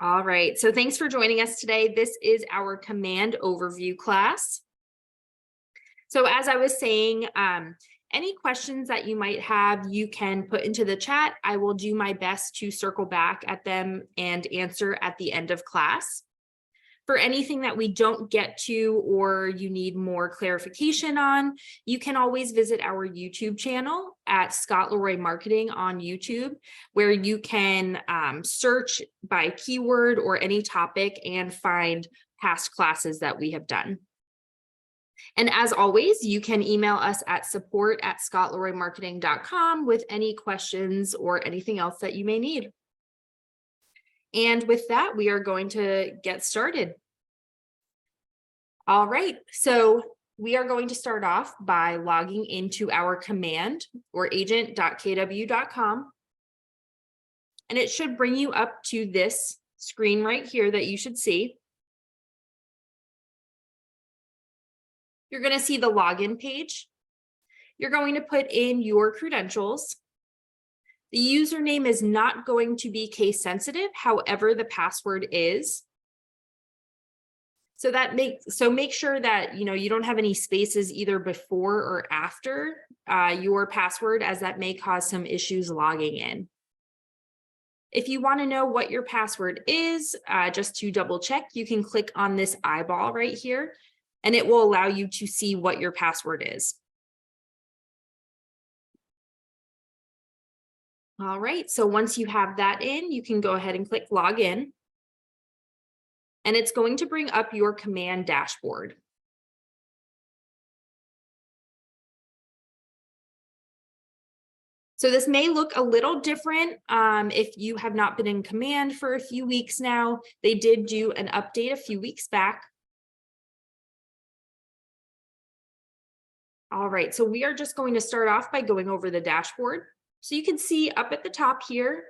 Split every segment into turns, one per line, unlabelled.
All right, so thanks for joining us today. This is our command overview class. So as I was saying, any questions that you might have, you can put into the chat. I will do my best to circle back at them and answer at the end of class. For anything that we don't get to or you need more clarification on, you can always visit our YouTube channel at Scott Leroy Marketing on YouTube, where you can search by keyword or any topic and find past classes that we have done. And as always, you can email us at support@scottleroymarketing.com with any questions or anything else that you may need. And with that, we are going to get started. All right, so we are going to start off by logging into our command or agent.kw.com. And it should bring you up to this screen right here that you should see. You're going to see the login page. You're going to put in your credentials. The username is not going to be case sensitive, however, the password is. So make sure that you don't have any spaces either before or after your password, as that may cause some issues logging in. If you want to know what your password is, just to double check, you can click on this eyeball right here, and it will allow you to see what your password is. All right, so once you have that in, you can go ahead and click login. And it's going to bring up your command dashboard. So this may look a little different if you have not been in command for a few weeks now. They did do an update a few weeks back. All right, so we are just going to start off by going over the dashboard. So you can see up at the top here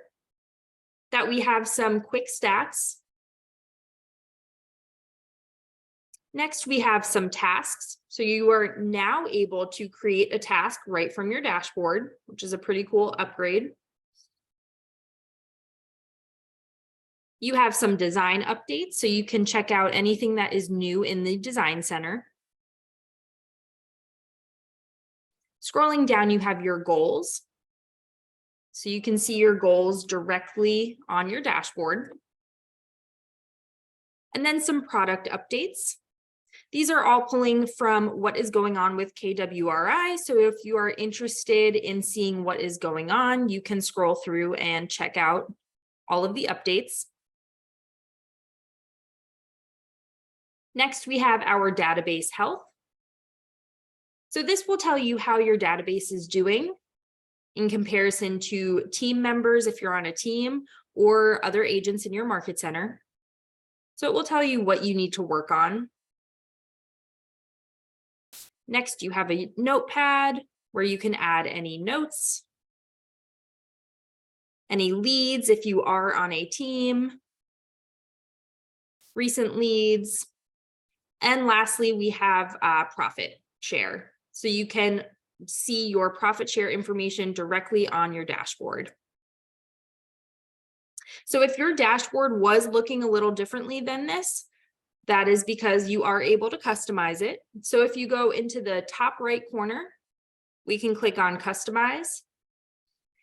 that we have some quick stats. Next, we have some tasks. So you are now able to create a task right from your dashboard, which is a pretty cool upgrade. You have some design updates, so you can check out anything that is new in the Design Center. Scrolling down, you have your goals. So you can see your goals directly on your dashboard. And then some product updates. These are all pulling from what is going on with KWRI. So if you are interested in seeing what is going on, you can scroll through and check out all of the updates. Next, we have our database health. So this will tell you how your database is doing in comparison to team members if you're on a team or other agents in your market center. So it will tell you what you need to work on. Next, you have a notepad where you can add any notes, any leads if you are on a team, recent leads, and lastly, we have profit share. So you can see your profit share information directly on your dashboard. So if your dashboard was looking a little differently than this, that is because you are able to customize it. So if you go into the top right corner, we can click on Customize.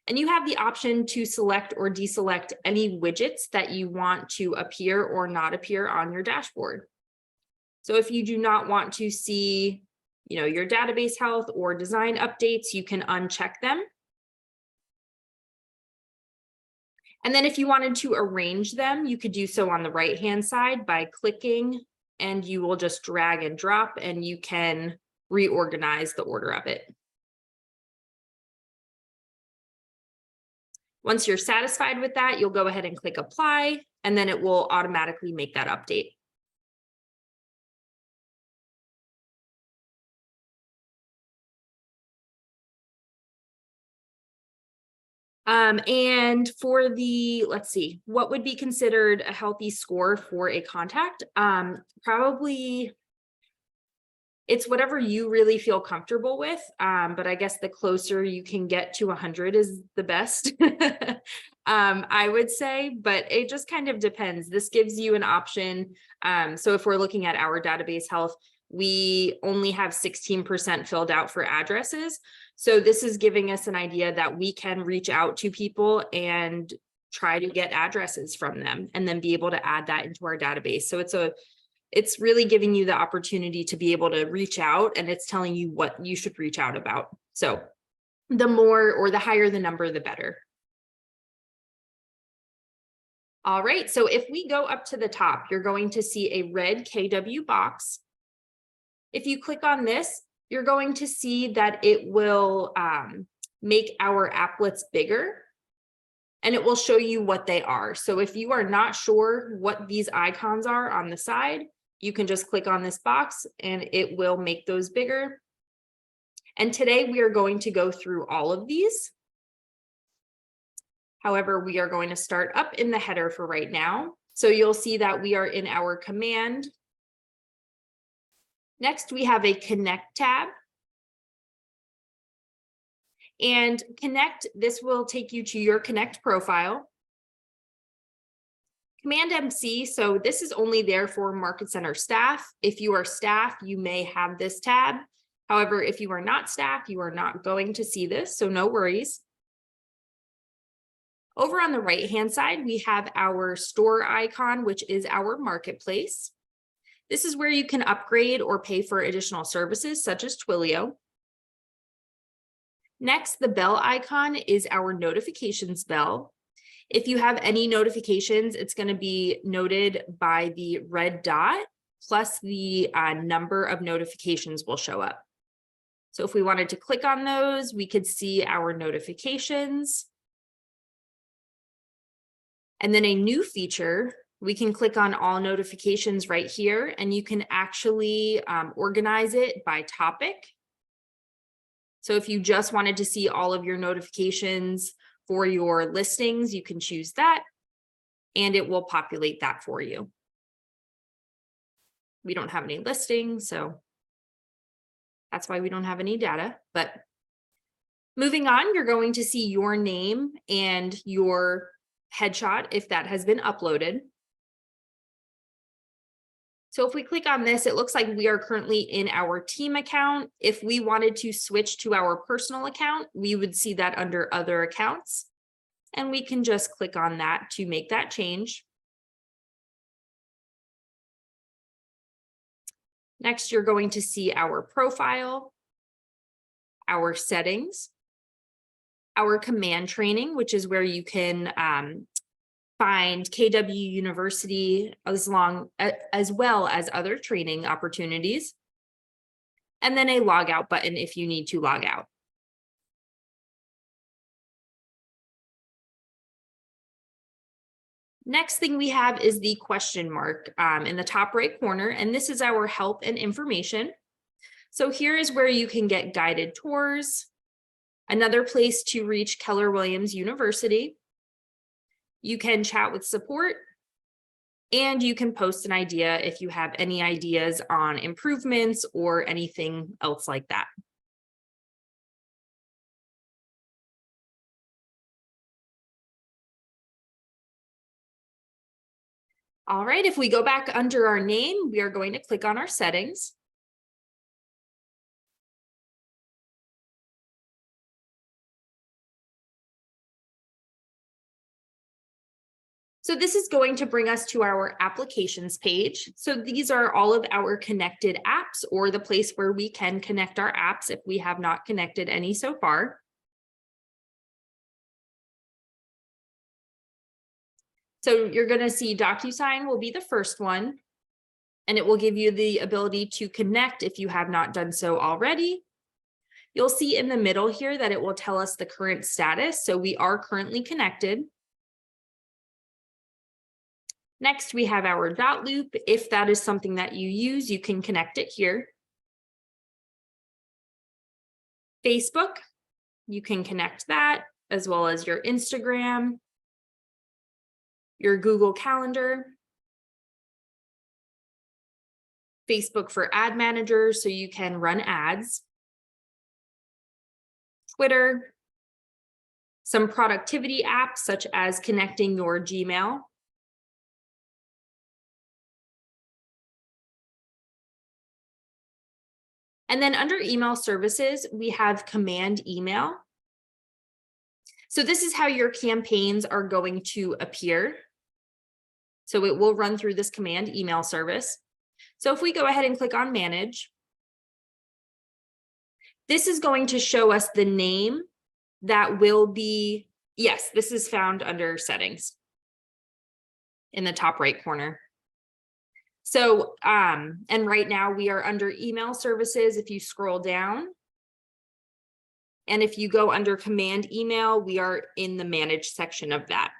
And you have the option to select or deselect any widgets that you want to appear or not appear on your dashboard. So if you do not want to see, your database health or design updates, you can uncheck them. And then if you wanted to arrange them, you could do so on the right-hand side by clicking, and you will just drag and drop, and you can reorganize the order of it. Once you're satisfied with that, you'll go ahead and click Apply, and then it will automatically make that update. And for the, let's see, what would be considered a healthy score for a contact? Probably it's whatever you really feel comfortable with. But I guess the closer you can get to 100 is the best. I would say, but it just kind of depends. This gives you an option. So if we're looking at our database health, we only have 16% filled out for addresses. So this is giving us an idea that we can reach out to people and try to get addresses from them and then be able to add that into our database. So it's really giving you the opportunity to be able to reach out, and it's telling you what you should reach out about. So the more or the higher the number, the better. All right, so if we go up to the top, you're going to see a red KW box. If you click on this, you're going to see that it will make our applets bigger, and it will show you what they are. So if you are not sure what these icons are on the side, you can just click on this box and it will make those bigger. And today we are going to go through all of these. However, we are going to start up in the header for right now. So you'll see that we are in our command. Next, we have a connect tab. And connect, this will take you to your connect profile. Command MC, so this is only there for Market Center staff. If you are staff, you may have this tab. However, if you are not staff, you are not going to see this, so no worries. Over on the right-hand side, we have our store icon, which is our marketplace. This is where you can upgrade or pay for additional services such as Twilio. Next, the bell icon is our notifications bell. If you have any notifications, it's going to be noted by the red dot, plus the number of notifications will show up. So if we wanted to click on those, we could see our notifications. And then a new feature, we can click on all notifications right here, and you can actually organize it by topic. So if you just wanted to see all of your notifications for your listings, you can choose that, and it will populate that for you. We don't have any listings, so that's why we don't have any data. But moving on, you're going to see your name and your headshot if that has been uploaded. So if we click on this, it looks like we are currently in our team account. If we wanted to switch to our personal account, we would see that under other accounts. And we can just click on that to make that change. Next, you're going to see our profile, our settings, our command training, which is where you can find KW University as well as other training opportunities, and then a log out button if you need to log out. Next thing we have is the question mark in the top right corner, and this is our help and information. So here is where you can get guided tours, another place to reach Keller Williams University. You can chat with support, and you can post an idea if you have any ideas on improvements or anything else like that. All right, if we go back under our name, we are going to click on our settings. So this is going to bring us to our applications page. So these are all of our connected apps, or the place where we can connect our apps if we have not connected any so far. So you're going to see DocuSign will be the first one, and it will give you the ability to connect if you have not done so already. You'll see in the middle here that it will tell us the current status. So we are currently connected. Next, we have our dot loop. If that is something that you use, you can connect it here. Facebook, you can connect that, as well as your Instagram, your Google Calendar, Facebook for ad managers, so you can run ads, Twitter, some productivity apps such as connecting your Gmail. And then under email services, we have command email. So this is how your campaigns are going to appear. So it will run through this command email service. So if we go ahead and click on manage, this is going to show us the name that will be, yes, this is found under settings in the top right corner. So, and right now we are under email services. If you scroll down, and if you go under command email, we are in the manage section of that.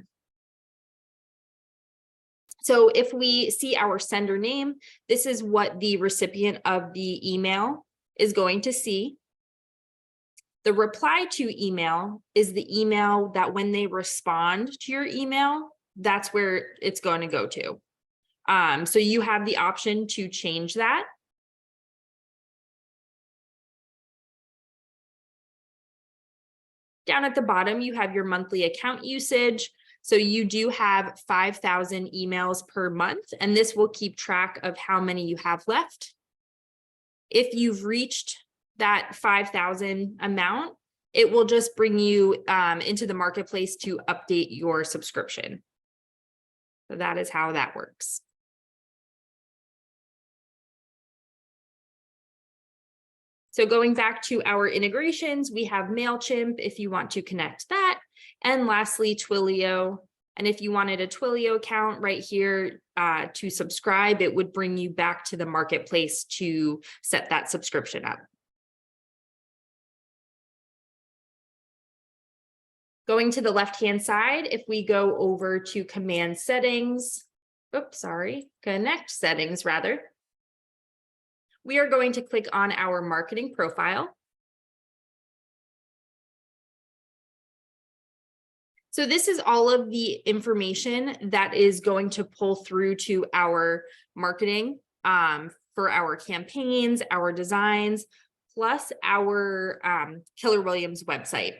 So if we see our sender name, this is what the recipient of the email is going to see. The reply to email is the email that when they respond to your email, that's where it's going to go to. So you have the option to change that. Down at the bottom, you have your monthly account usage. So you do have 5,000 emails per month, and this will keep track of how many you have left. If you've reached that 5,000 amount, it will just bring you into the marketplace to update your subscription. So that is how that works. So going back to our integrations, we have MailChimp if you want to connect that. And lastly, Twilio. And if you wanted a Twilio account right here to subscribe, it would bring you back to the marketplace to set that subscription up. Going to the left-hand side, if we go over to command settings, connect settings rather, we are going to click on our marketing profile. So this is all of the information that is going to pull through to our marketing for our campaigns, our designs, plus our Keller Williams website.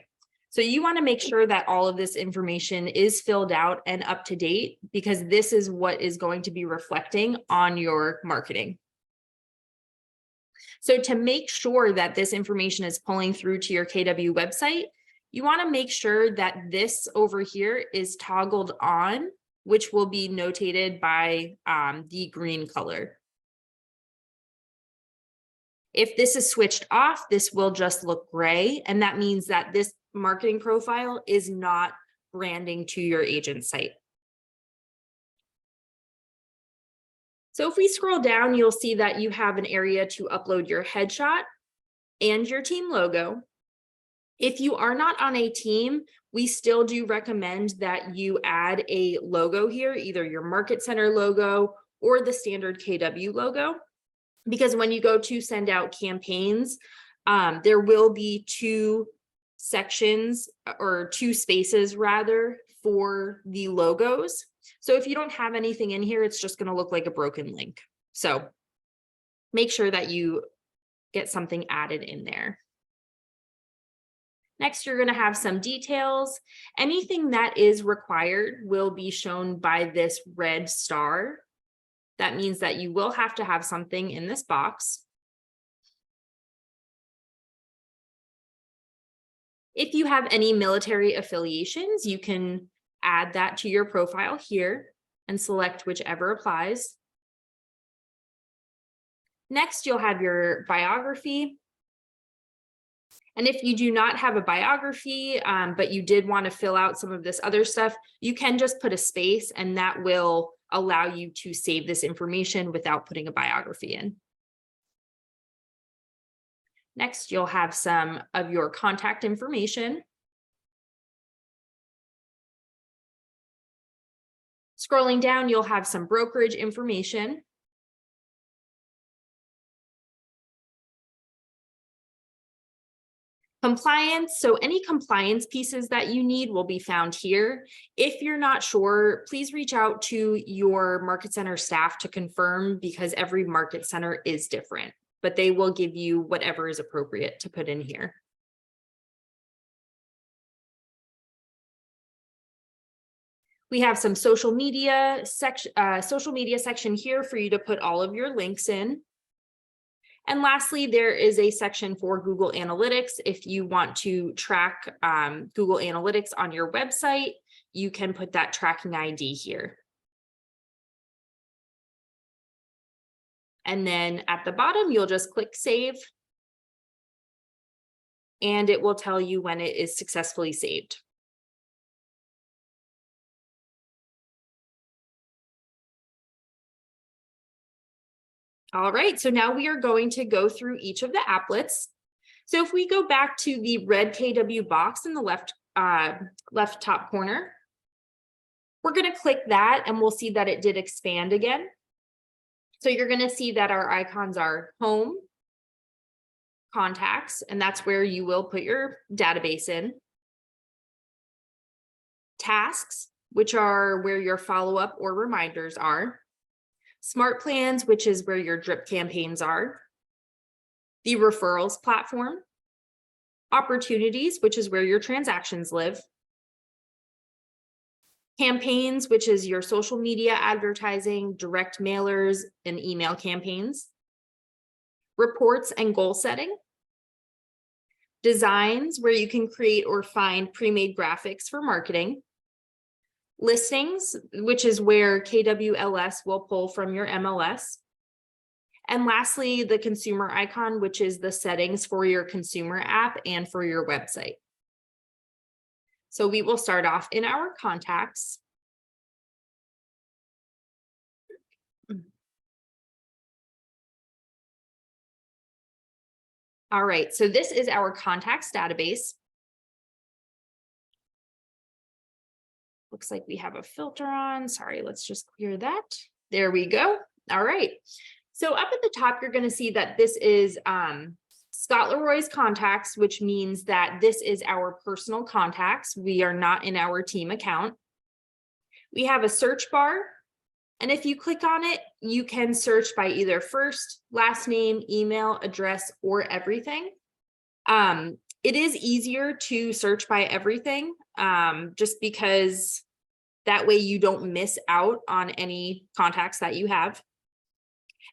So you want to make sure that all of this information is filled out and up to date, because this is what is going to be reflecting on your marketing. So to make sure that this information is pulling through to your KW website, you want to make sure that this over here is toggled on, which will be notated by the green color. If this is switched off, this will just look gray, and that means that this marketing profile is not branding to your agent site. So if we scroll down, you'll see that you have an area to upload your headshot and your team logo. If you are not on a team, we still do recommend that you add a logo here, either your Market Center logo or the standard KW logo, because when you go to send out campaigns, there will be two sections or two spaces rather for the logos. So if you don't have anything in here, it's just going to look like a broken link. So make sure that you get something added in there. Next, you're going to have some details. Anything that is required will be shown by this red star. That means that you will have to have something in this box. If you have any military affiliations, you can add that to your profile here and select whichever applies. Next, you'll have your biography. And if you do not have a biography, but you did want to fill out some of this other stuff, you can just put a space, and that will allow you to save this information without putting a biography in. Next, you'll have some of your contact information. Scrolling down, you'll have some brokerage information. Compliance, so any compliance pieces that you need will be found here. If you're not sure, please reach out to your Market Center staff to confirm, because every Market Center is different, but they will give you whatever is appropriate to put in here. We have some social media section here for you to put all of your links in. And lastly, there is a section for Google Analytics. If you want to track Google Analytics on your website, you can put that tracking ID here. And then at the bottom, you'll just click Save. And it will tell you when it is successfully saved. All right, so now we are going to go through each of the applets. So if we go back to the red KW box in the left top corner, we're going to click that and we'll see that it did expand again. So you're going to see that our icons are home, contacts, and that's where you will put your database in. Tasks, which are where your follow-up or reminders are. Smart plans, which is where your drip campaigns are. The referrals platform. Opportunities, which is where your transactions live. Campaigns, which is your social media advertising, direct mailers, and email campaigns. Reports and goal setting. Designs, where you can create or find pre-made graphics for marketing. Listings, which is where KWLS will pull from your MLS. And lastly, the consumer icon, which is the settings for your consumer app and for your website. So we will start off in our contacts. All right, so this is our contacts database. Looks like we have a filter on. Sorry, let's just clear that. There we go. All right. So up at the top, you're going to see that this is Scott Leroy's contacts, which means that this is our personal contacts. We are not in our team account. We have a search bar. And if you click on it, you can search by either first, last name, email, address, or everything. It is easier to search by everything, just because that way you don't miss out on any contacts that you have.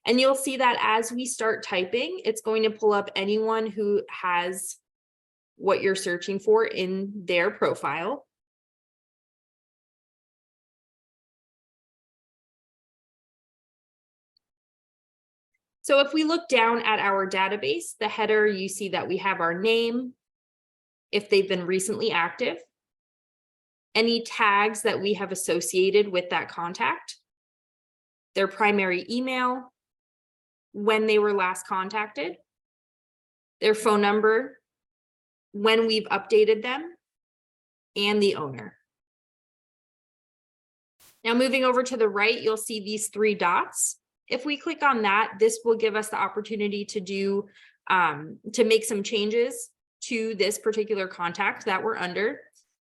And you'll see that as we start typing, it's going to pull up anyone who has what you're searching for in their profile. So if we look down at our database, the header, you see that we have our name, if they've been recently active, any tags that we have associated with that contact, their primary email, when they were last contacted, their phone number, when we've updated them, and the owner. Now moving over to the right, you'll see these three dots. If we click on that, this will give us the opportunity to do to make some changes to this particular contact that we're under.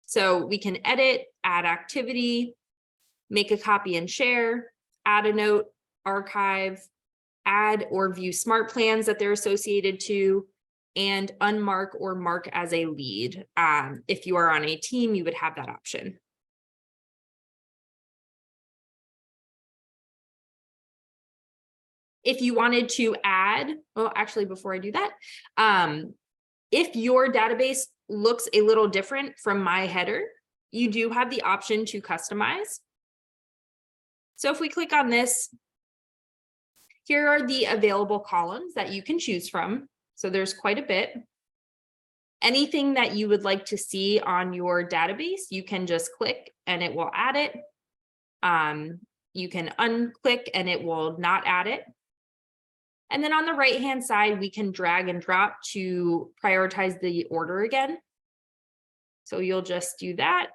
So we can edit, add activity, make a copy and share, add a note, archive, add or view smart plans that they're associated to, and unmark or mark as a lead. If you are on a team, you would have that option. If you wanted to add, well, actually, before I do that, if your database looks a little different from my header, you do have the option to customize. So if we click on this, here are the available columns that you can choose from. So there's quite a bit. Anything that you would like to see on your database, you can just click and it will add it. You can unclick and it will not add it. And then on the right-hand side, we can drag and drop to prioritize the order again. So you'll just do that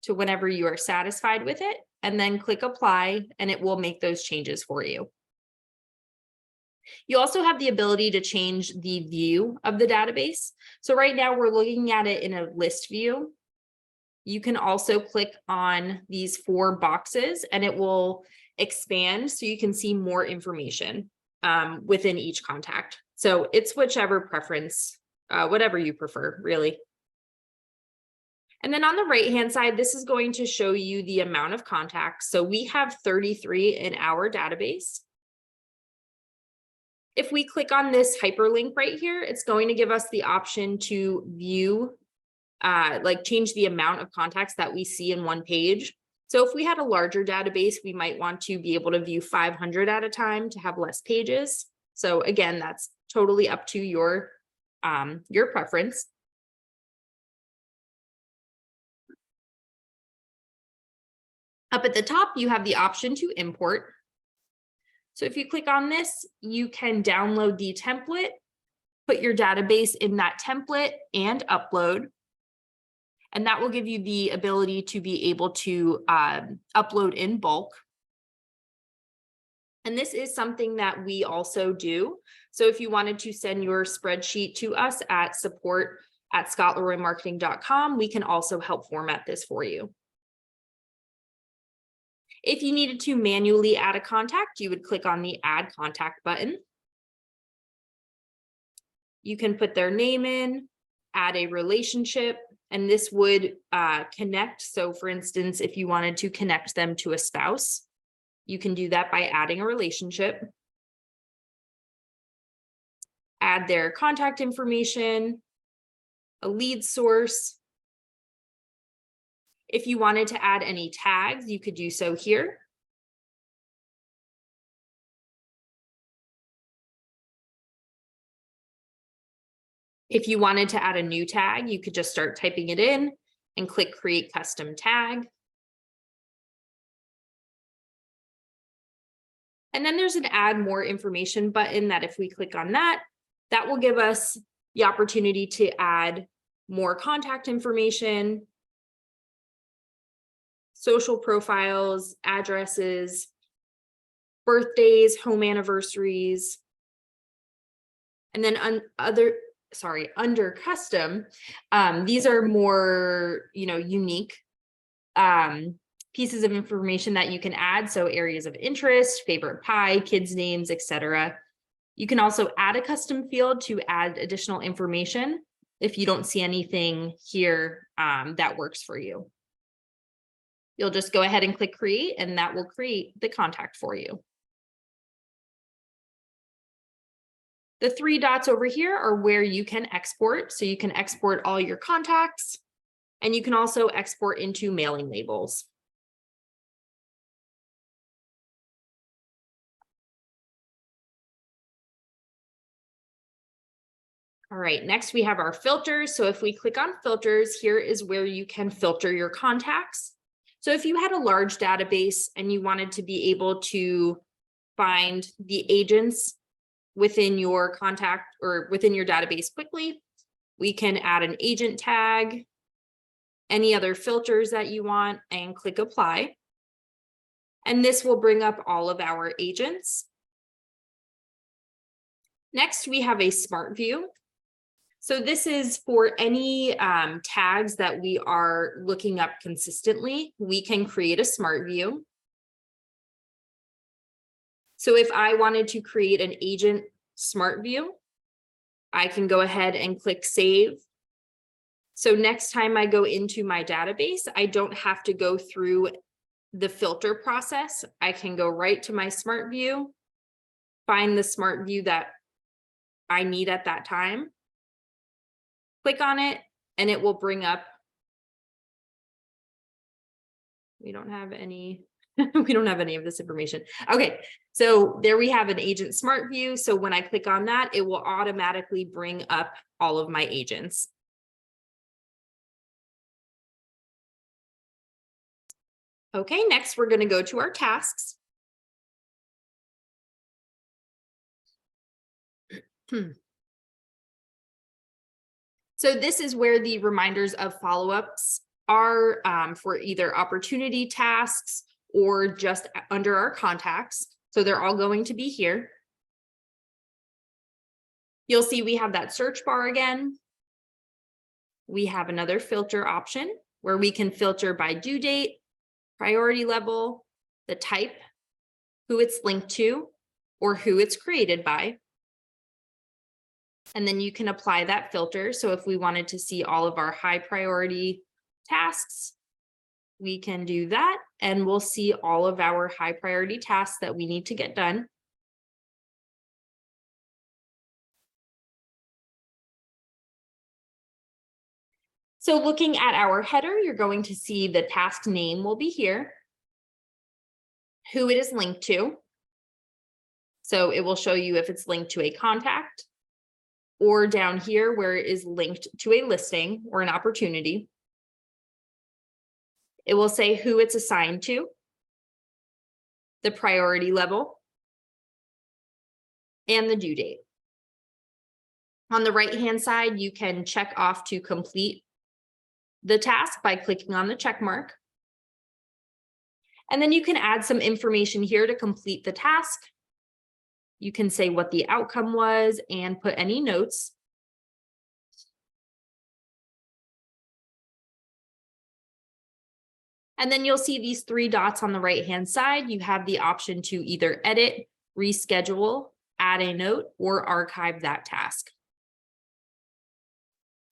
to whenever you are satisfied with it, and then click apply, and it will make those changes for you. You also have the ability to change the view of the database. So right now we're looking at it in a list view. You can also click on these 4 boxes and it will expand so you can see more information within each contact. So it's whichever preference, whatever you prefer, really. And then on the right-hand side, this is going to show you the amount of contacts. So we have 33 in our database. If we click on this hyperlink right here, it's going to give us the option to view, change the amount of contacts that we see in one page. So if we had a larger database, we might want to be able to view 500 at a time to have less pages. So again, that's totally up to your preference. Up at the top, you have the option to import. So if you click on this, you can download the template, put your database in that template and upload. And that will give you the ability to be able to upload in bulk. And this is something that we also do. So if you wanted to send your spreadsheet to us at support@scottleroymarketing.com, we can also help format this for you. If you needed to manually add a contact, you would click on the Add Contact button. You can put their name in, add a relationship, and this would connect. So for instance, if you wanted to connect them to a spouse, you can do that by adding a relationship. Add their contact information, a lead source. If you wanted to add any tags, you could do so here. If you wanted to add a new tag, you could just start typing it in and click Create Custom Tag. And then there's an Add More Information button that if we click on that, that will give us the opportunity to add more contact information, social profiles, addresses, birthdays, home anniversaries. And then under custom, these are more, unique pieces of information that you can add. So areas of interest, favorite pie, kids' names, etc. You can also add a custom field to add additional information if you don't see anything here that works for you. You'll just go ahead and click create, and that will create the contact for you. The 3 dots over here are where you can export. So you can export all your contacts, and you can also export into mailing labels. All right, next we have our filters. So if we click on filters, here is where you can filter your contacts. So if you had a large database and you wanted to be able to find the agents within your contact or within your database quickly, we can add an agent tag, any other filters that you want, and click apply. And this will bring up all of our agents. Next, we have a smart view. So this is for any tags that we are looking up consistently, we can create a smart view. So if I wanted to create an agent smart view, I can go ahead and click save. So next time I go into my database, I don't have to go through the filter process. I can go right to my smart view, find the smart view that I need at that time, click on it, and it will bring up. We don't have any of this information. Okay, so there we have an agent smart view. So when I click on that, it will automatically bring up all of my agents. Okay, next we're going to go to our tasks. So this is where the reminders of follow-ups are for either opportunity tasks or just under our contacts. So they're all going to be here. You'll see we have that search bar again. We have another filter option where we can filter by due date, priority level, the type, who it's linked to, or who it's created by. And then you can apply that filter. So if we wanted to see all of our high priority tasks. We can do that and we'll see all of our high priority tasks that we need to get done. So looking at our header, you're going to see the task name will be here, who it is linked to. So it will show you if it's linked to a contact, or down here where it is linked to a listing or an opportunity. It will say who it's assigned to, the priority level, and the due date. On the right-hand side, you can check off to complete the task by clicking on the check mark. And then you can add some information here to complete the task. You can say what the outcome was and put any notes. And then you'll see these three dots on the right-hand side. You have the option to either edit, reschedule, add a note, or archive that task.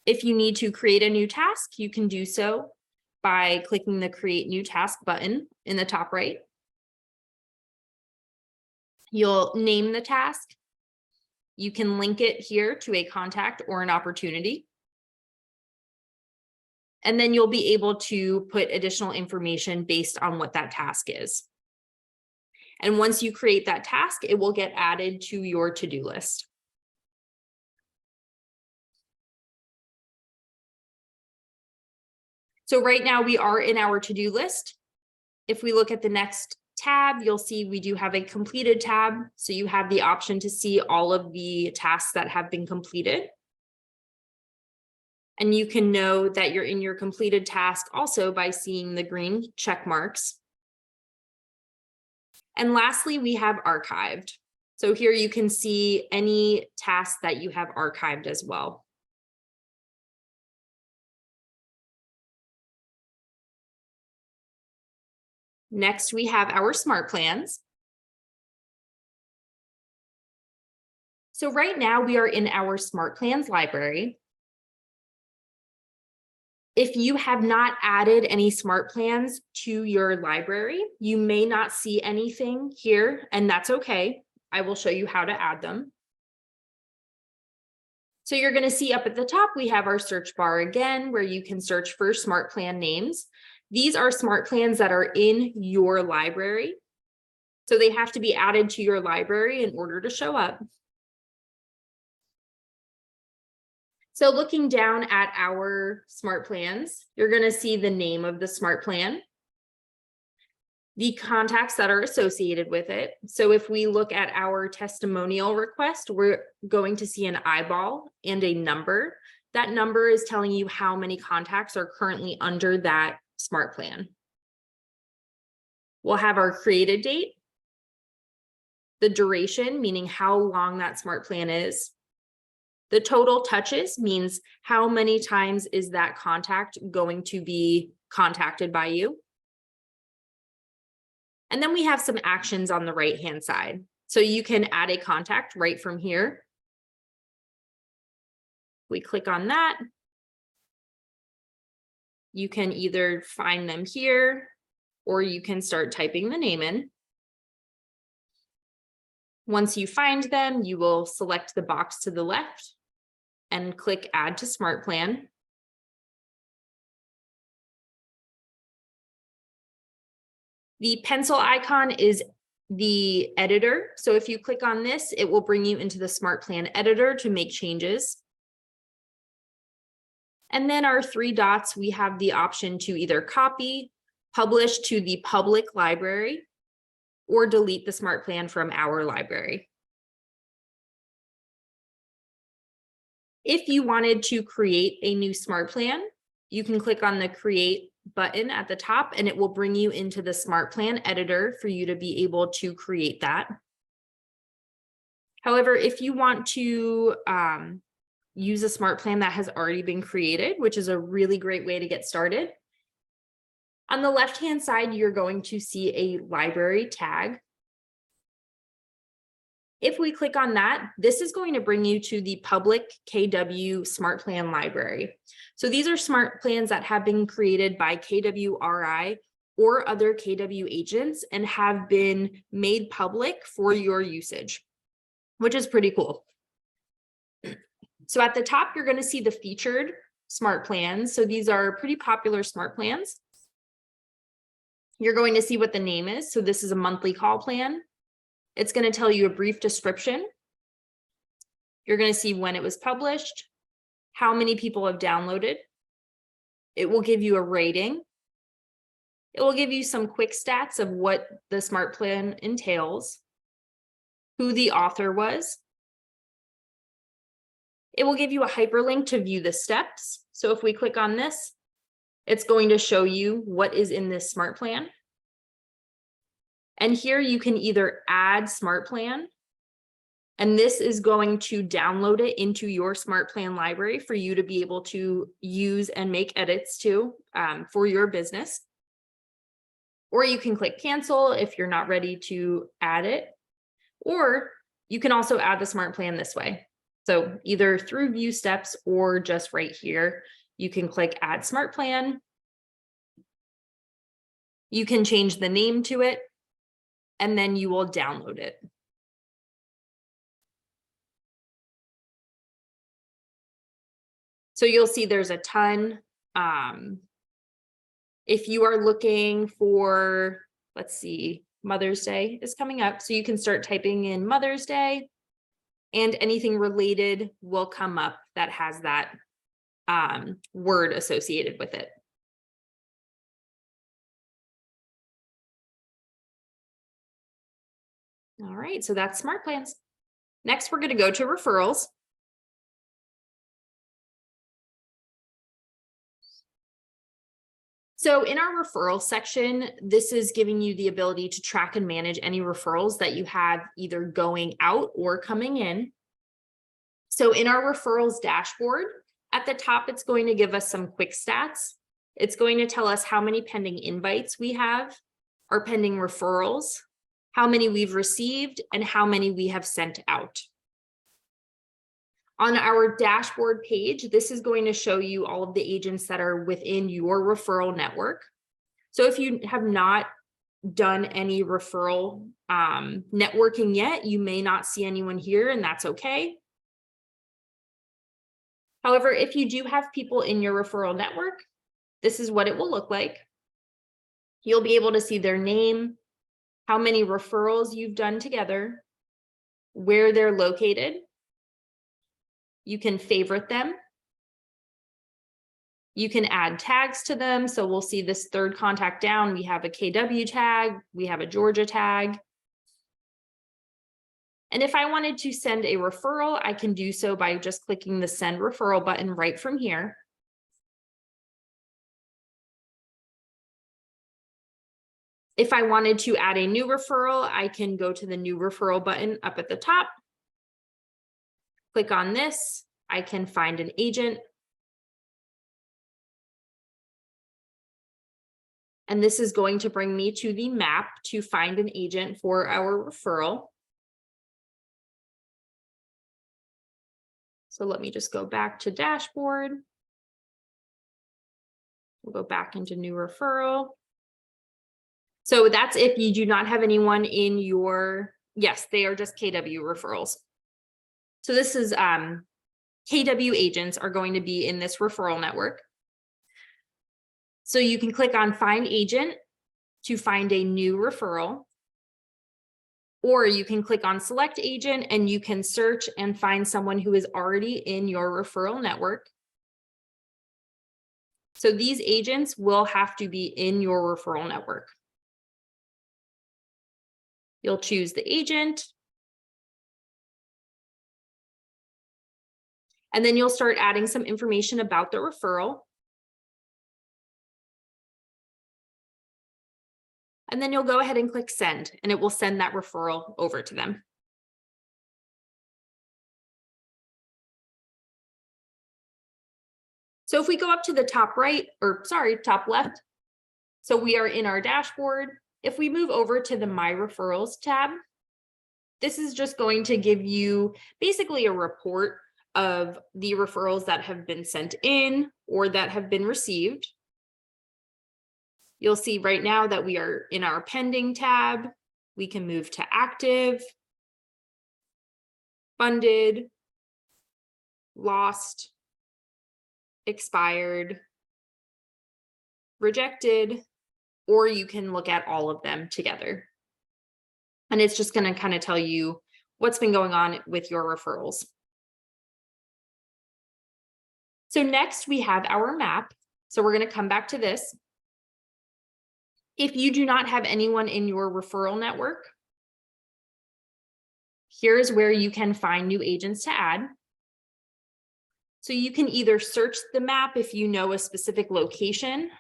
If you need to create a new task, you can do so by clicking the Create New Task button in the top right. You'll name the task. You can link it here to a contact or an opportunity. And then you'll be able to put additional information based on what that task is. And once you create that task, it will get added to your to-do list. So right now we are in our to-do list. If we look at the next tab, you'll see we do have a completed tab. So you have the option to see all of the tasks that have been completed. And you can know that you're in your completed task also by seeing the green check marks. And lastly, we have archived. So here you can see any tasks that you have archived as well. Next, we have our smart plans. So right now we are in our smart plans library. If you have not added any smart plans to your library, you may not see anything here, and that's okay. I will show you how to add them. So you're going to see up at the top, we have our search bar again, where you can search for smart plan names. These are smart plans that are in your library. So they have to be added to your library in order to show up. So looking down at our smart plans, you're going to see the name of the smart plan, the contacts that are associated with it. So if we look at our testimonial request, we're going to see an eyeball and a number. That number is telling you how many contacts are currently under that smart plan. We'll have our created date, the duration, meaning how long that smart plan is. The total touches means how many times is that contact going to be contacted by you. And then we have some actions on the right-hand side. So you can add a contact right from here. We click on that. You can either find them here or you can start typing the name in. Once you find them, you will select the box to the left and click Add to Smart Plan. The pencil icon is the editor. So if you click on this, it will bring you into the Smart Plan editor to make changes. And then our three dots, we have the option to either copy, publish to the public library, or delete the smart plan from our library. If you wanted to create a new smart plan, you can click on the Create button at the top and it will bring you into the Smart Plan editor for you to be able to create that. However, if you want to use a smart plan that has already been created, which is a really great way to get started, on the left-hand side, you're going to see a library tag. If we click on that, this is going to bring you to the public KW Smart Plan library. So these are smart plans that have been created by KWRI or other KW agents and have been made public for your usage, which is pretty cool. So at the top, you're going to see the featured smart plans. So these are pretty popular smart plans. You're going to see what the name is. So this is a monthly call plan. It's going to tell you a brief description. You're going to see when it was published, how many people have downloaded. It will give you a rating. It will give you some quick stats of what the smart plan entails, who the author was. It will give you a hyperlink to view the steps. So if we click on this, it's going to show you what is in this smart plan. And here you can either add smart plan, and this is going to download it into your smart plan library for you to be able to use and make edits to for your business. Or you can click cancel if you're not ready to add it. Or you can also add the smart plan this way. So either through view steps or just right here, you can click add smart plan. You can change the name to it, and then you will download it. So you'll see there's a ton. If you are looking for, let's see, Mother's Day is coming up. So you can start typing in Mother's Day, and anything related will come up that has that word associated with it. All right, so that's smart plans. Next, we're going to go to referrals. So in our referral section, this is giving you the ability to track and manage any referrals that you have either going out or coming in. So in our referrals dashboard, at the top, it's going to give us some quick stats. It's going to tell us how many pending invites we have, our pending referrals, how many we've received, and how many we have sent out. On our dashboard page, this is going to show you all of the agents that are within your referral network. So if you have not done any referral networking yet, you may not see anyone here, and that's okay. However, if you do have people in your referral network, this is what it will look like. You'll be able to see their name, how many referrals you've done together, where they're located. You can favorite them. You can add tags to them. So we'll see this third contact down. We have a KW tag. We have a Georgia tag. And if I wanted to send a referral, I can do so by just clicking the send referral button right from here. If I wanted to add a new referral, I can go to the new referral button up at the top. Click on this. I can find an agent. And this is going to bring me to the map to find an agent for our referral. So let me just go back to dashboard. We'll go back into new referral. So that's if you do not have anyone in your, yes, they are just KW referrals. So this is KW agents are going to be in this referral network. So you can click on find agent to find a new referral, or you can click on select agent and you can search and find someone who is already in your referral network. So these agents will have to be in your referral network. You'll choose the agent. And then you'll start adding some information about the referral. And then you'll go ahead and click send, and it will send that referral over to them. So if we go up to the top right, or sorry, top left, so we are in our dashboard. If we move over to the My Referrals tab, This is just going to give you basically a report of the referrals that have been sent in or that have been received. You'll see right now that we are in our pending tab. We can move to active, funded, lost, expired, rejected, or you can look at all of them together. And it's just going to kind of tell you what's been going on with your referrals. So next we have our map. So we're going to come back to this. If you do not have anyone in your referral network, here's where you can find new agents to add. So you can either search the map if you know a specific location,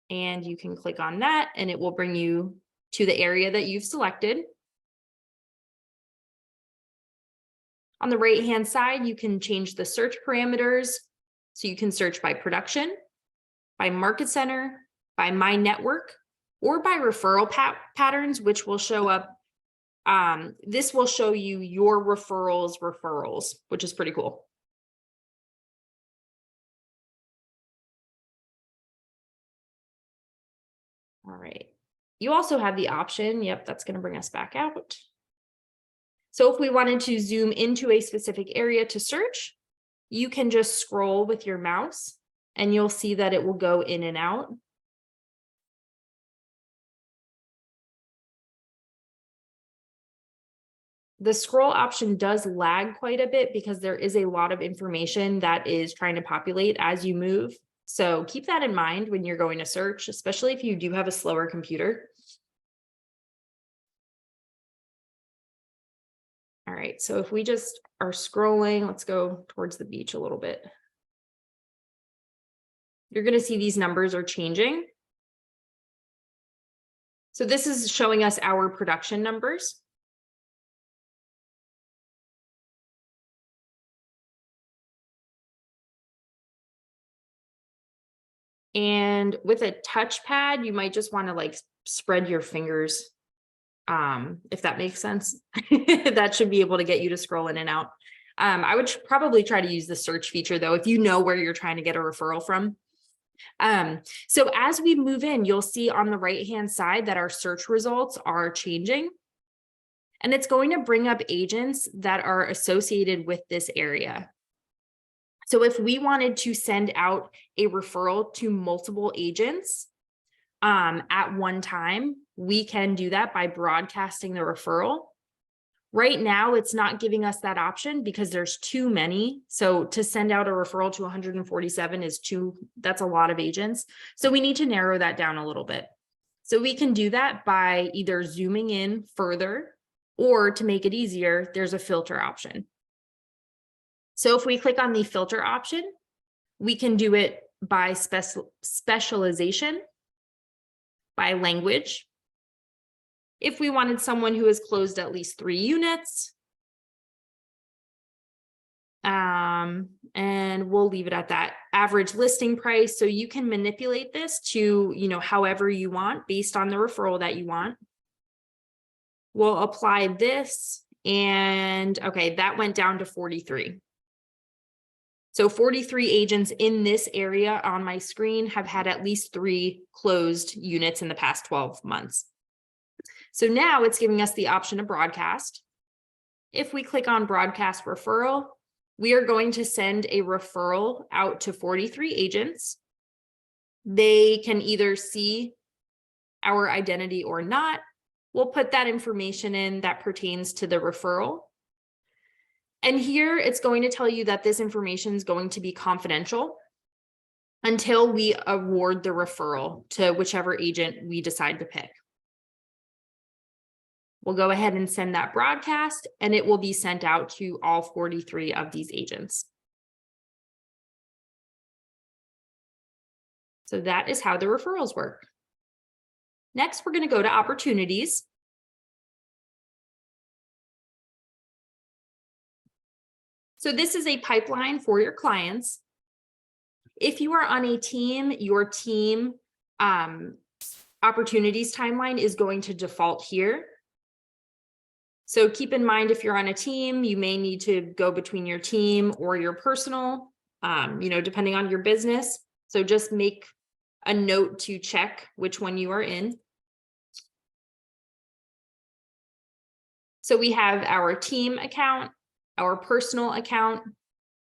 and you can click on that and it will bring you to the area that you've selected. On the right-hand side, you can change the search parameters. So you can search by production, by market center, by my network, or by referral patterns, which will show up. This will show you your referrals, which is pretty cool. All right. You also have the option, yep, that's going to bring us back out. So if we wanted to zoom into a specific area to search, you can just scroll with your mouse and you'll see that it will go in and out. The scroll option does lag quite a bit because there is a lot of information that is trying to populate as you move. So keep that in mind when you're going to search, especially if you do have a slower computer. All right, so if we just are scrolling, let's go towards the beach a little bit. You're going to see these numbers are changing. So this is showing us our production numbers. And with a touchpad, you might just want to like spread your fingers, if that makes sense. That should be able to get you to scroll in and out. I would probably try to use the search feature though, if you know where you're trying to get a referral from. So as we move in, you'll see on the right-hand side that our search results are changing. And it's going to bring up agents that are associated with this area. So if we wanted to send out a referral to multiple agents at one time, we can do that by broadcasting the referral. Right now, it's not giving us that option because there's too many. So to send out a referral to 147 that's a lot of agents. So we need to narrow that down a little bit. So we can do that by either zooming in further, or to make it easier, there's a filter option. So if we click on the filter option, we can do it by specialization, by language. If we wanted someone who has closed at least 3 units, and we'll leave it at that. Average listing price. So you can manipulate this to, however you want based on the referral that you want. We'll apply this and okay, that went down to 43. So 43 agents in this area on my screen have had at least 3 closed units in the past 12 months. So now it's giving us the option to broadcast. If we click on broadcast referral, we are going to send a referral out to 43 agents. They can either see our identity or not. We'll put that information in that pertains to the referral. And here it's going to tell you that this information is going to be confidential until we award the referral to whichever agent we decide to pick. We'll go ahead and send that broadcast and it will be sent out to all 43 of these agents. So that is how the referrals work. Next, we're going to go to opportunities. So this is a pipeline for your clients. If you are on a team, your team opportunities timeline is going to default here. So keep in mind, if you're on a team, you may need to go between your team or your personal, depending on your business. So just make a note to check which one you are in. So we have our team account, our personal account,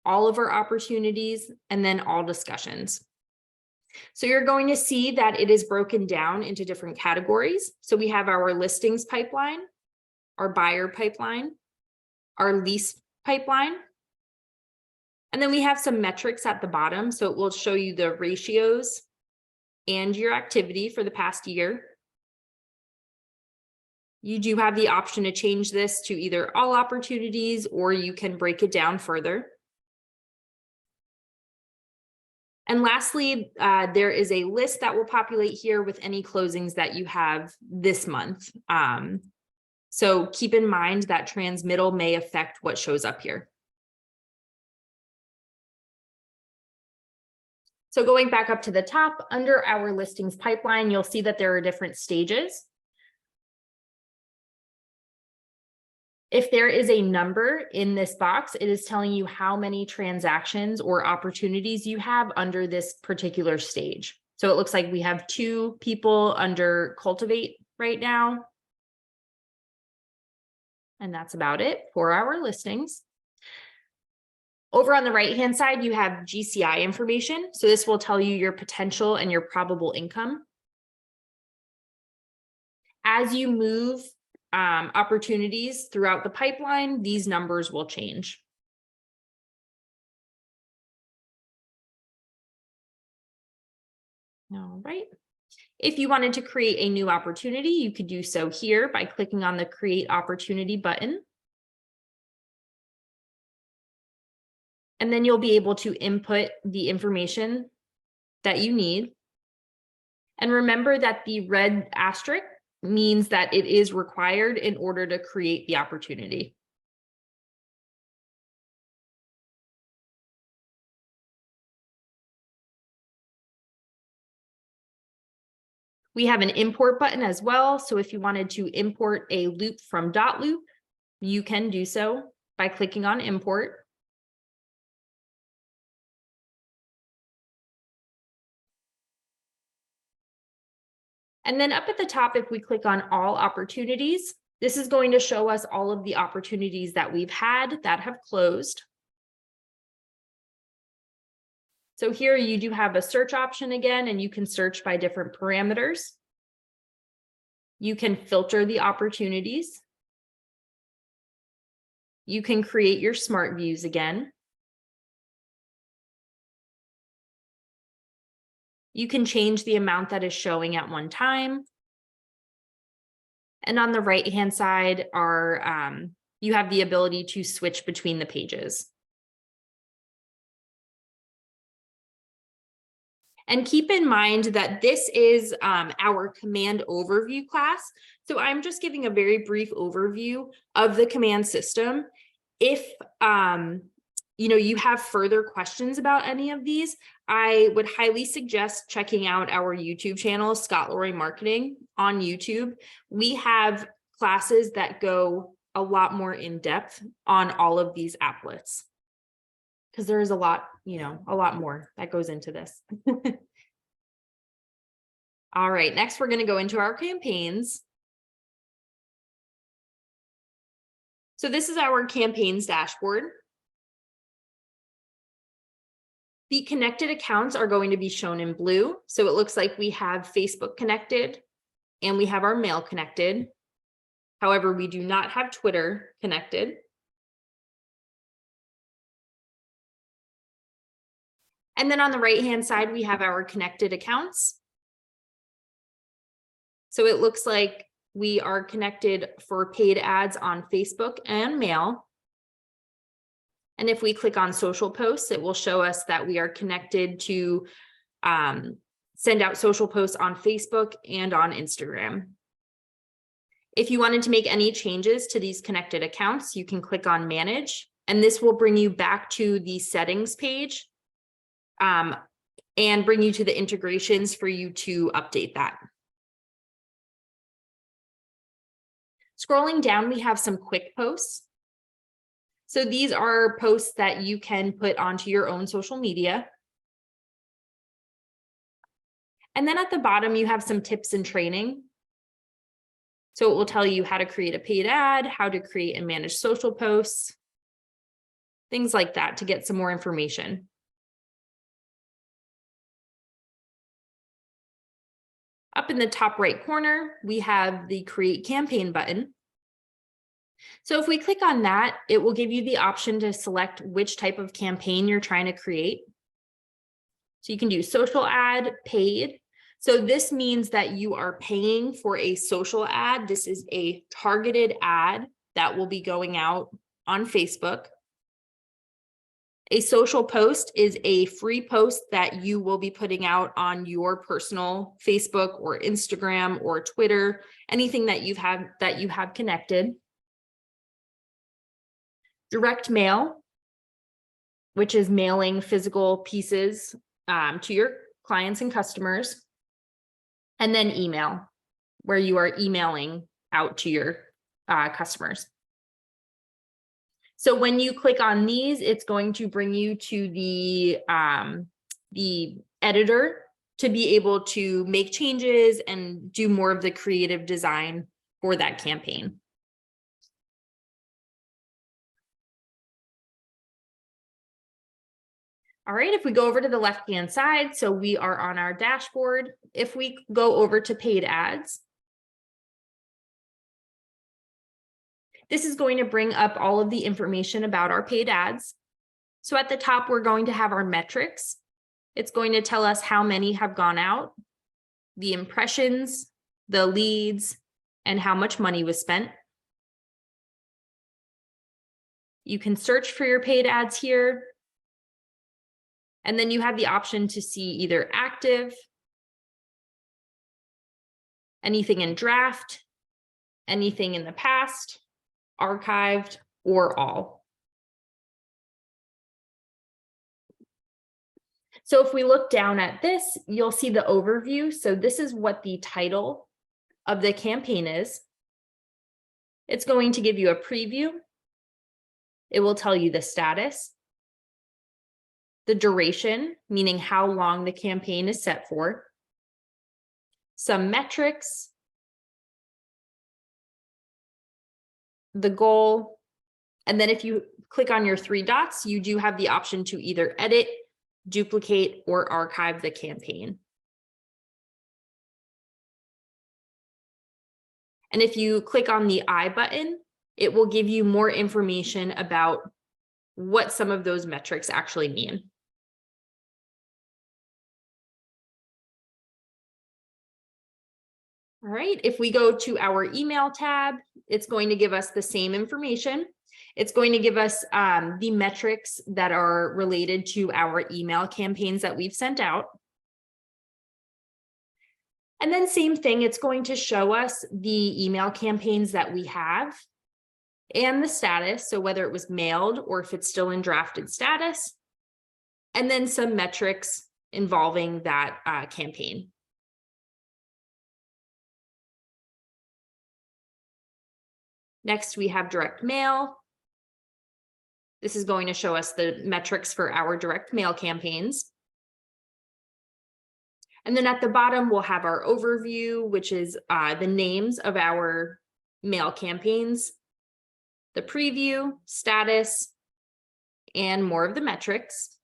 all of our opportunities, and then all discussions. So you're going to see that it is broken down into different categories. So we have our listings pipeline, our buyer pipeline, our lease pipeline. And then we have some metrics at the bottom. So it will show you the ratios and your activity for the past year. You do have the option to change this to either all opportunities, or you can break it down further. And lastly, there is a list that will populate here with any closings that you have this month. So keep in mind that transmittal may affect what shows up here. So going back up to the top, under our listings pipeline, you'll see that there are different stages. If there is a number in this box, it is telling you how many transactions or opportunities you have under this particular stage. So it looks like we have 2 people under cultivate right now. And that's about it for our listings. Over on the right-hand side, you have GCI information. So this will tell you your potential and your probable income. As you move opportunities throughout the pipeline, these numbers will change. All right. If you wanted to create a new opportunity, you could do so here by clicking on the Create Opportunity button. And then you'll be able to input the information that you need. And remember that the red asterisk means that it is required in order to create the opportunity. We have an import button as well. So if you wanted to import a loop from .loop, you can do so by clicking on import. And then up at the top, if we click on all opportunities, this is going to show us all of the opportunities that we've had that have closed. So here you do have a search option again, and you can search by different parameters. You can filter the opportunities. You can create your smart views again. You can change the amount that is showing at one time. And on the right-hand side you have the ability to switch between the pages. And keep in mind that this is our command overview class. So I'm just giving a very brief overview of the command system. If you have further questions about any of these, I would highly suggest checking out our YouTube channel, KWRI Marketing on YouTube. We have classes that go a lot more in depth on all of these applets, because there is a lot more that goes into this. All right, next we're going to go into our campaigns. So this is our campaigns dashboard. The connected accounts are going to be shown in blue. So it looks like we have Facebook connected and we have our mail connected. However, we do not have Twitter connected. And then on the right-hand side, we have our connected accounts. So it looks like we are connected for paid ads on Facebook and mail. And if we click on social posts, it will show us that we are connected to send out social posts on Facebook and on Instagram. If you wanted to make any changes to these connected accounts, you can click on Manage, and this will bring you back to the settings page and bring you to the integrations for you to update that. Scrolling down, we have some quick posts. So these are posts that you can put onto your own social media. And then at the bottom, you have some tips and training. So it will tell you how to create a paid ad, how to create and manage social posts, things like that to get some more information. Up in the top right corner, we have the Create Campaign button. So if we click on that, it will give you the option to select which type of campaign you're trying to create. So you can do social ad, paid. So this means that you are paying for a social ad. This is a targeted ad that will be going out on Facebook. A social post is a free post that you will be putting out on your personal Facebook or Instagram or Twitter, anything that you have connected. Direct mail, which is mailing physical pieces to your clients and customers. And then email, where you are emailing out to your customers. So when you click on these, it's going to bring you to the editor to be able to make changes and do more of the creative design for that campaign. All right, if we go over to the left-hand side, so we are on our dashboard. If we go over to paid ads, this is going to bring up all of the information about our paid ads. So at the top, we're going to have our metrics. It's going to tell us how many have gone out, the impressions, the leads, and how much money was spent. You can search for your paid ads here. And then you have the option to see either active, anything in draft, anything in the past, archived, or all. So if we look down at this, you'll see the overview. So this is what the title of the campaign is. It's going to give you a preview. It will tell you the status, the duration, meaning how long the campaign is set for, some metrics, the goal, and then if you click on your three dots, you do have the option to either edit, duplicate, or archive the campaign. And if you click on the I button, it will give you more information about what some of those metrics actually mean. All right, if we go to our email tab, it's going to give us the same information. It's going to give us the metrics that are related to our email campaigns that we've sent out. And then same thing, it's going to show us the email campaigns that we have and the status, so whether it was mailed or if it's still in drafted status, and then some metrics involving that campaign. Next, we have direct mail. This is going to show us the metrics for our direct mail campaigns. And then at the bottom, we'll have our overview, which is the names of our mail campaigns, the preview, status, and more of the metrics.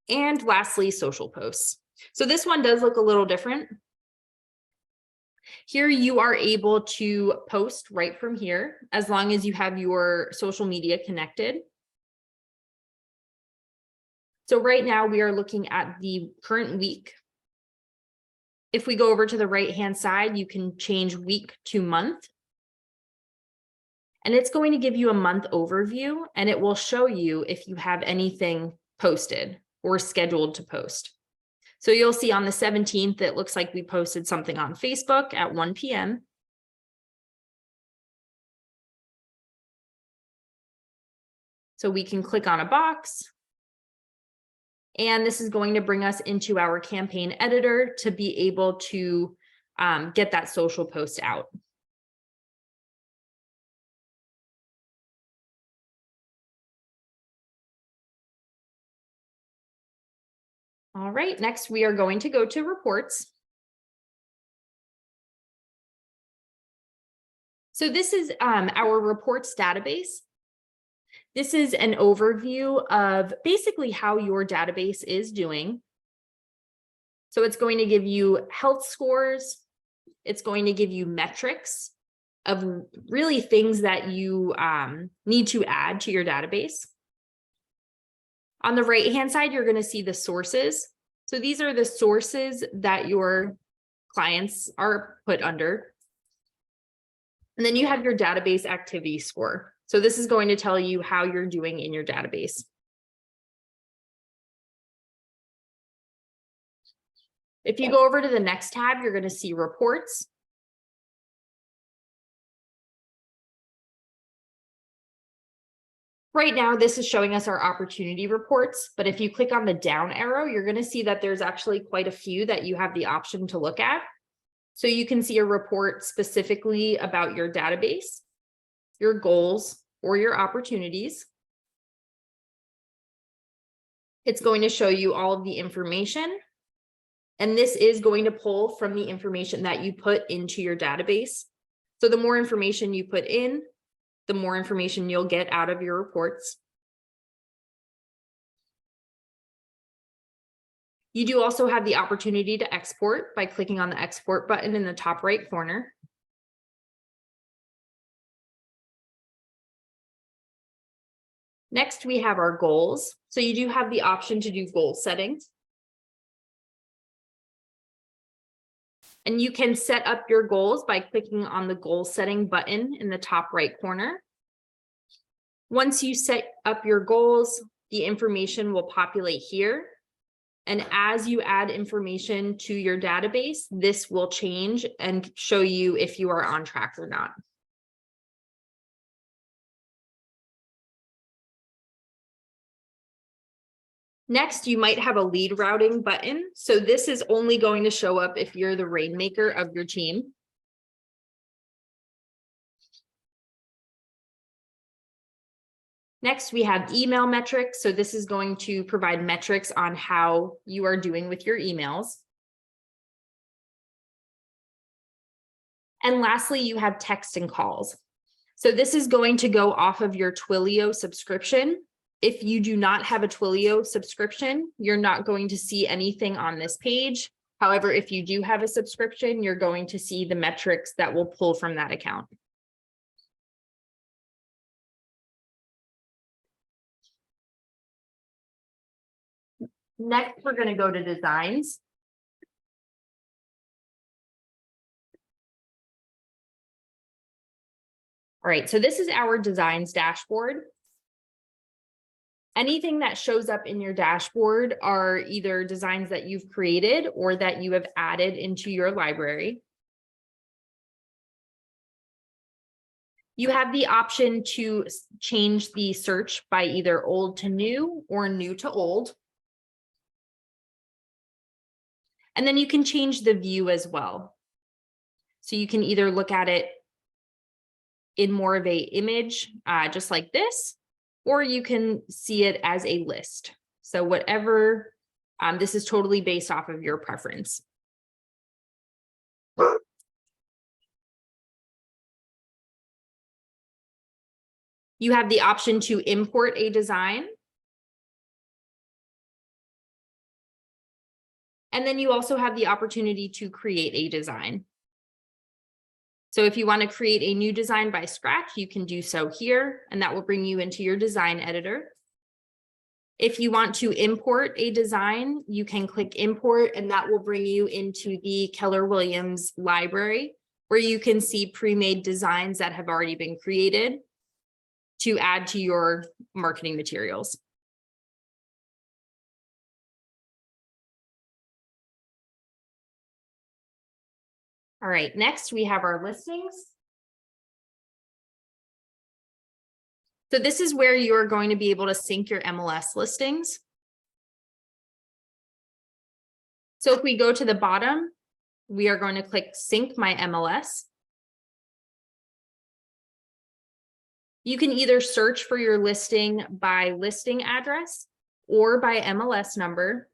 And lastly, social posts. So this one does look a little different. Here you are able to post right from here, as long as you have your social media connected. So right now we are looking at the current week. If we go over to the right-hand side, you can change week to month. And it's going to give you a month overview, and it will show you if you have anything posted or scheduled to post. So you'll see on the 17th, it looks like we posted something on Facebook at 1 p.m. So we can click on a box. And this is going to bring us into our campaign editor to be able to get that social post out. All right, next we are going to go to reports. So this is our reports database. This is an overview of basically how your database is doing. So it's going to give you health scores. It's going to give you metrics of really things that you need to add to your database. On the right-hand side, you're going to see the sources. So these are the sources that your clients are put under. And then you have your database activity score. So this is going to tell you how you're doing in your database. If you go over to the next tab, you're going to see reports. Right now, this is showing us our opportunity reports, but if you click on the down arrow, you're going to see that there's actually quite a few that you have the option to look at. So you can see a report specifically about your database, your goals, or your opportunities. It's going to show you all of the information, and this is going to pull from the information that you put into your database. So the more information you put in, the more information you'll get out of your reports. You do also have the opportunity to export by clicking on the export button in the top right corner. Next, we have our goals. So you do have the option to do goal settings. And you can set up your goals by clicking on the goal setting button in the top right corner. Once you set up your goals, the information will populate here. And as you add information to your database, this will change and show you if you are on track or not. Next, you might have a lead routing button. So this is only going to show up if you're the rainmaker of your team. Next, we have email metrics. So this is going to provide metrics on how you are doing with your emails. And lastly, you have text and calls. So this is going to go off of your Twilio subscription. If you do not have a Twilio subscription, you're not going to see anything on this page. However, if you do have a subscription, you're going to see the metrics that will pull from that account. Next, we're going to go to designs. All right, so this is our designs dashboard. Anything that shows up in your dashboard are either designs that you've created or that you have added into your library. You have the option to change the search by either old to new or new to old. And then you can change the view as well. So you can either look at it in more of an image, just like this, or you can see it as a list. So whatever, this is totally based off of your preference. You have the option to import a design. And then you also have the opportunity to create a design. So if you want to create a new design by scratch, you can do so here, and that will bring you into your design editor. If you want to import a design, you can click import, and that will bring you into the Keller Williams library, where you can see pre-made designs that have already been created to add to your marketing materials. All right, next we have our listings. So this is where you're going to be able to sync your MLS listings. So if we go to the bottom, we are going to click Sync My MLS. You can either search for your listing by listing address or by MLS number.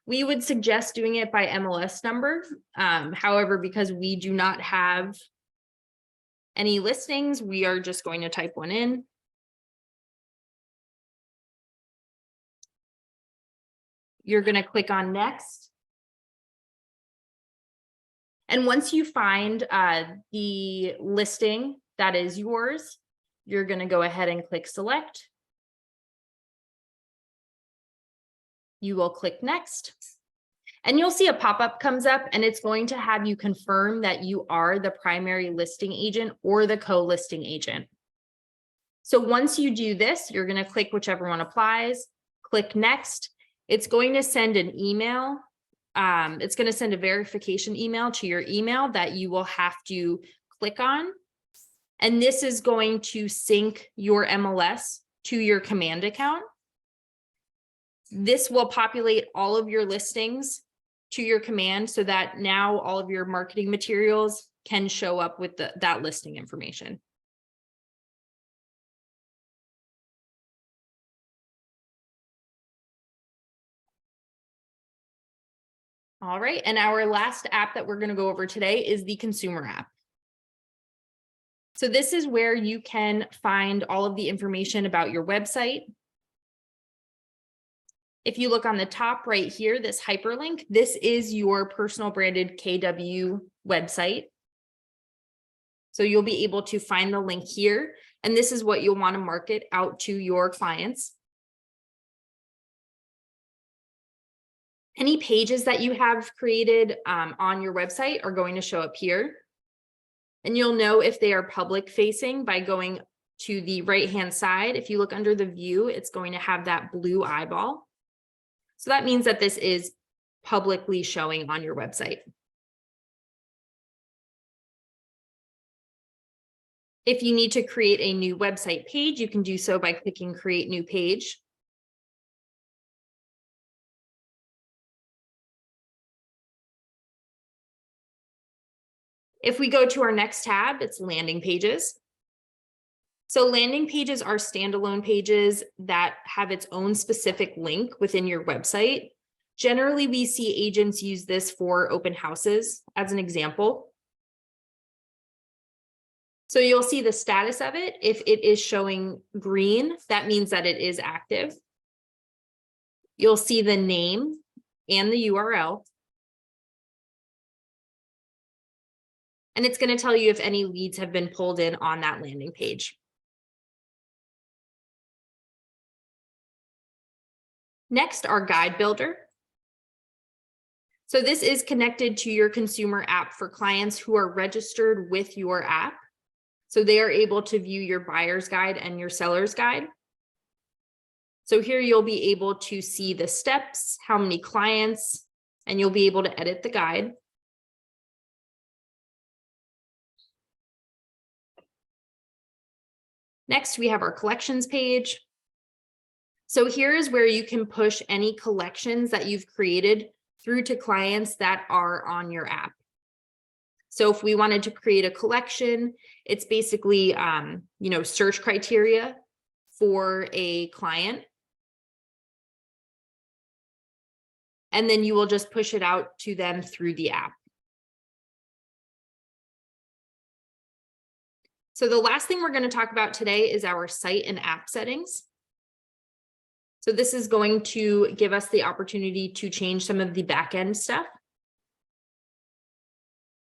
We would suggest doing it by MLS number. However, because we do not have any listings, we are just going to type one in. You're going to click on Next. And once you find the listing that is yours, you're going to go ahead and click Select. You will click Next. And you'll see a pop-up comes up, and it's going to have you confirm that you are the primary listing agent or the co-listing agent. So once you do this, you're going to click whichever one applies, click Next. It's going to send an email. It's going to send a verification email to your email that you will have to click on. And this is going to sync your MLS to your Command account. This will populate all of your listings to your Command so that now all of your marketing materials can show up with that listing information. All right, and our last app that we're going to go over today is the consumer app. So this is where you can find all of the information about your website. If you look on the top right here, this hyperlink, this is your personal branded KW website. So you'll be able to find the link here, and this is what you'll want to market out to your clients. Any pages that you have created on your website are going to show up here. And you'll know if they are public facing by going to the right-hand side. If you look under the view, it's going to have that blue eyeball. So that means that this is publicly showing on your website. If you need to create a new website page, you can do so by clicking Create New Page. If we go to our next tab, it's landing pages. So landing pages are standalone pages that have its own specific link within your website. Generally, we see agents use this for open houses as an example. So you'll see the status of it. If it is showing green, that means that it is active. You'll see the name and the URL. And it's going to tell you if any leads have been pulled in on that landing page. Next, our guide builder. So this is connected to your consumer app for clients who are registered with your app. So they are able to view your buyer's guide and your seller's guide. So here you'll be able to see the steps, how many clients, and you'll be able to edit the guide. Next, we have our collections page. So here is where you can push any collections that you've created through to clients that are on your app. So if we wanted to create a collection, it's basically, search criteria for a client. And then you will just push it out to them through the app. So the last thing we're going to talk about today is our site and app settings. So this is going to give us the opportunity to change some of the back-end stuff.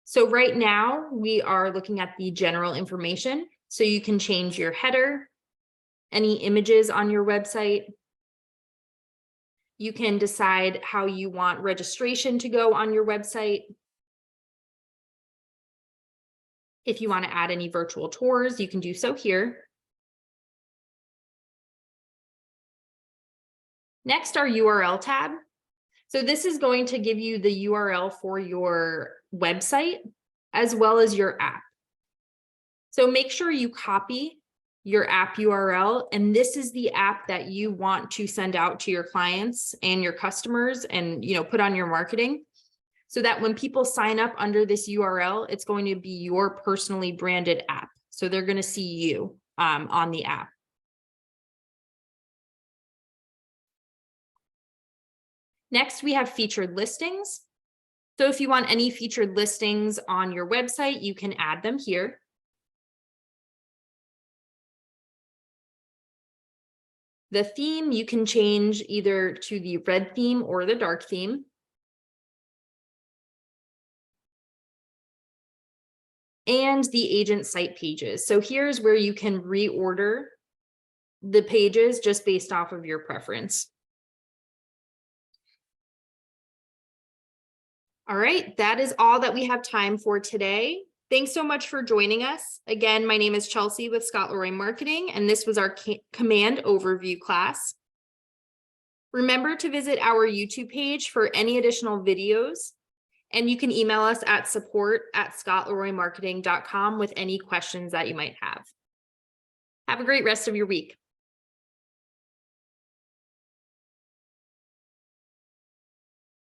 So right now we are looking at the general information. So you can change your header, any images on your website. You can decide how you want registration to go on your website. If you want to add any virtual tours, you can do so here. Next, our URL tab. So this is going to give you the URL for your website as well as your app. So make sure you copy your app URL, and this is the app that you want to send out to your clients and your customers and put on your marketing. so that when people sign up under this URL, it's going to be your personally branded app. So they're going to see you on the app. Next, we have featured listings. So if you want any featured listings on your website, you can add them here. The theme you can change either to the red theme or the dark theme. And the agent site pages. So here's where you can reorder the pages just based off of your preference. All right, that is all that we have time for today. Thanks so much for joining us. Again, my name is Chelsea with Scott Leroy Marketing, and this was our command overview class. Remember to visit our YouTube page for any additional videos, and you can email us at support@scottleroymarketing.com with any questions that you might have. Have a great rest of your week.